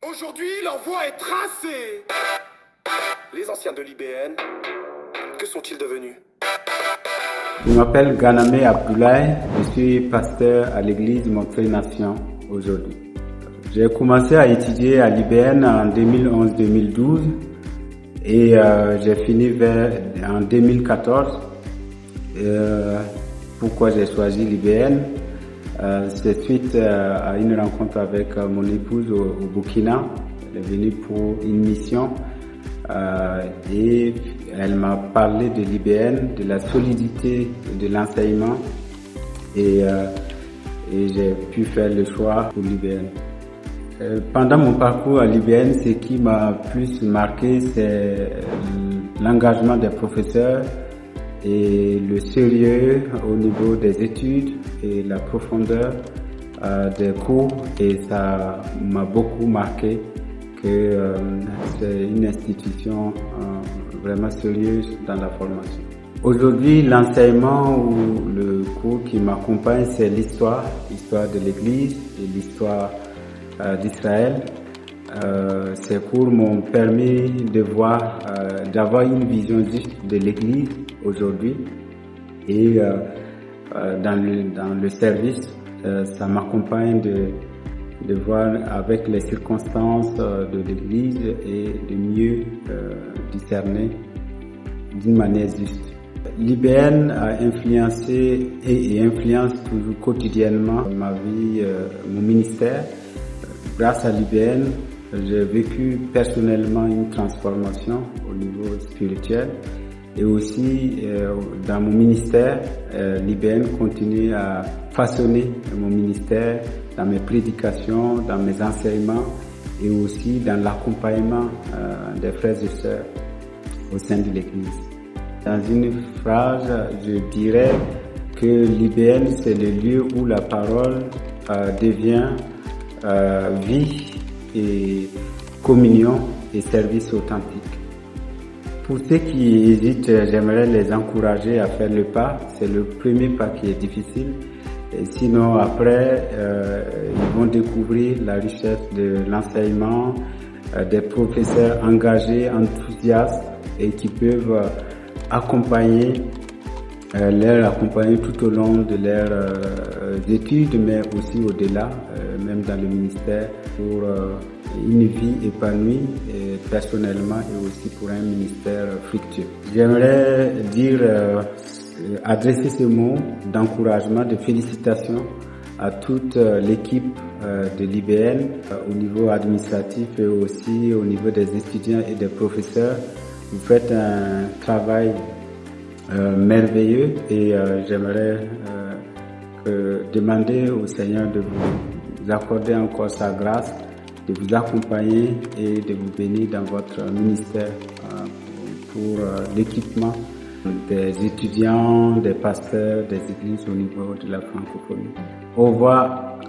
Aujourd'hui, leur voie est tracée. Les anciens de l'IBN, que sont-ils devenus? Je m'appelle Ganame Abdoulaye, je suis pasteur à l'église Montreuil Nation aujourd'hui. J'ai commencé à étudier à l'IBN en 2011-2012 et j'ai fini en 2014. Pourquoi j'ai choisi l'IBN? C'est suite à une rencontre avec mon épouse au Burkina. Elle est venue pour une mission et elle m'a parlé de l'IBN, de la solidité de l'enseignement et j'ai pu faire le choix pour l'IBN. Pendant mon parcours à l'IBN, ce qui m'a plus marqué, c'est l'engagement des professeurs et le sérieux au niveau des études et la profondeur des cours, et ça m'a beaucoup marqué que c'est une institution vraiment sérieuse dans la formation. Aujourd'hui, l'enseignement ou le cours qui m'accompagne, c'est l'histoire de l'Église et l'histoire d'Israël. Ces cours m'ont permis de voir, d'avoir une vision juste de l'Église aujourd'hui, et dans le service, ça m'accompagne de voir avec les circonstances de l'Église et de mieux discerner d'une manière juste. L'IBN a influencé et influence toujours quotidiennement ma vie, mon ministère. Grâce à l'IBN, j'ai vécu personnellement une transformation au niveau spirituel, et aussi dans mon ministère, l'IBN continue à façonner mon ministère dans mes prédications, dans mes enseignements et aussi dans l'accompagnement des frères et sœurs au sein de l'Église. Dans une phrase, je dirais que l'IBN, c'est le lieu où la parole devient vie et communion et service authentique. Pour ceux qui hésitent, j'aimerais les encourager à faire le pas. C'est le premier pas qui est difficile. Et sinon, après, ils vont découvrir la richesse de l'enseignement, des professeurs engagés, enthousiastes et qui peuvent accompagner tout au long de leurs études, mais aussi au-delà, même dans le ministère, pour une vie épanouie personnellement et aussi pour un ministère fructueux. J'aimerais adresser ce mot d'encouragement, de félicitations à toute l'équipe de l'IBN au niveau administratif et aussi au niveau des étudiants et des professeurs. Vous faites un travail merveilleux, et j'aimerais demander au Seigneur de vous accorder encore sa grâce, de vous accompagner et de vous bénir dans votre ministère pour l'équipement des étudiants, des pasteurs, des églises au niveau de la francophonie. Au revoir